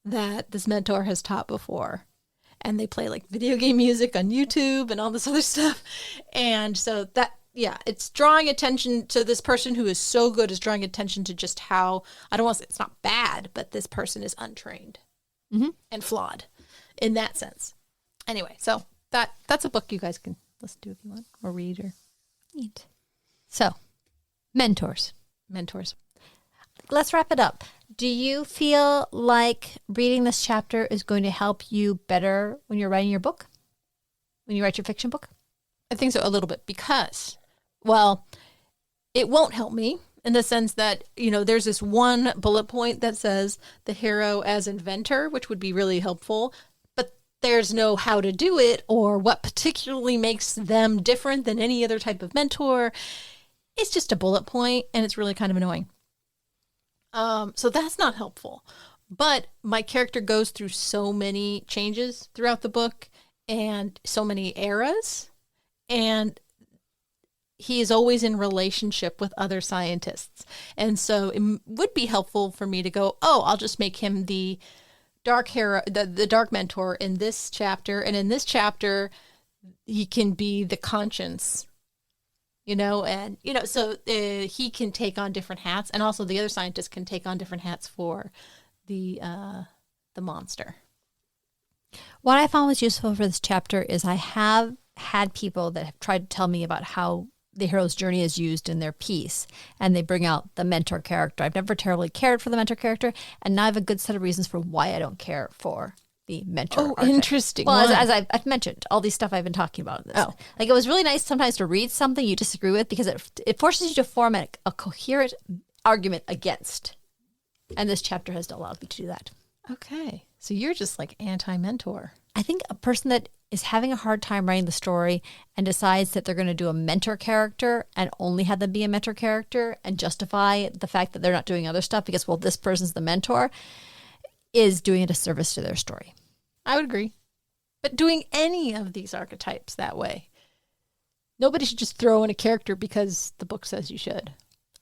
that this mentor has taught before. And they play like video game music on YouTube and all this other stuff. And so it's drawing attention to this person who is so good, is drawing attention to just how, I don't want to say it's not bad, but this person is untrained and flawed in that sense. Anyway, so that's a book you guys can listen to if you want, or read or eat. So, mentors. Let's wrap it up. Do you feel like reading this chapter is going to help you better when you're writing your book? When you write your fiction book? I think so, a little bit, because, well, it won't help me in the sense that, there's this one bullet point that says the hero as inventor, which would be really helpful, but there's no how to do it or what particularly makes them different than any other type of mentor. It's just a bullet point, and it's really kind of annoying. So that's not helpful. But my character goes through so many changes throughout the book and so many eras, and he is always in relationship with other scientists. And so it would be helpful for me to go, I'll just make him the dark hero, the dark mentor in this chapter. And in this chapter, he can be the conscience, so he can take on different hats, and also the other scientists can take on different hats for the monster. What I found was useful for this chapter is I have had people that have tried to tell me about how the hero's journey is used in their piece, and they bring out the mentor character. I've never terribly cared for the mentor character, and now I have a good set of reasons for why I don't care for the mentor. Oh, archetype. Interesting. Well, as I've mentioned, all these stuff I've been talking about in this. Oh. Like, it was really nice sometimes to read something you disagree with, because it forces you to form a coherent argument against. And this chapter has allowed me to do that. Okay. So you're just like anti-mentor. I think a person that is having a hard time writing the story and decides that they're going to do a mentor character and only have them be a mentor character and justify the fact that they're not doing other stuff because, well, this person's the mentor, is doing a disservice to their story. I would agree. But doing any of these archetypes that way, nobody should just throw in a character because the book says you should.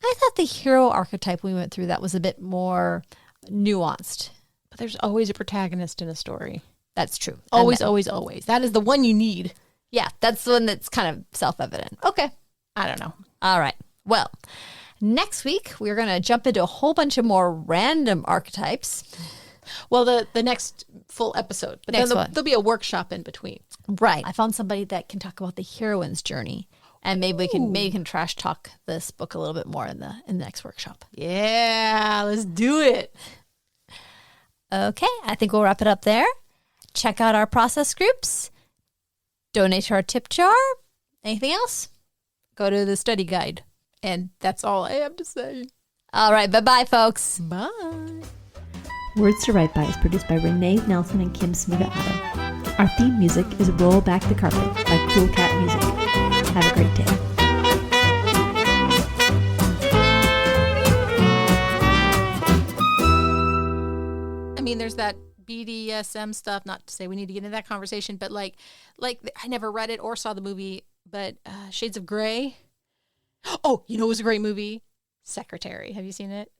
I thought the hero archetype we went through that was a bit more nuanced. But there's always a protagonist in a story. That's true. Always, always, always. That is the one you need. Yeah, that's the one that's kind of self-evident. Okay. I don't know. All right. Well, next week, we're going to jump into a whole bunch of more random archetypes. Well, the next full episode, but Next then one. there'll be a workshop in between. Right. I found somebody that can talk about the heroine's journey, and maybe we can trash talk this book a little bit more in the next workshop. Yeah, let's do it. Okay, I think we'll wrap it up there. Check out our process groups. Donate to our tip jar. Anything else? Go to the study guide, and that's all I have to say. All right, bye-bye, folks. Bye. Words to Write By is produced by Renee Nelson and Kim Smiga-Otto. Our theme music is Roll Back the Carpet by Cool Cat Music. Have a great day. I mean, there's that BDSM stuff, not to say we need to get into that conversation, but like I never read it or saw the movie, but Shades of Grey. Oh, you know, it was a great movie. Secretary. Have you seen it?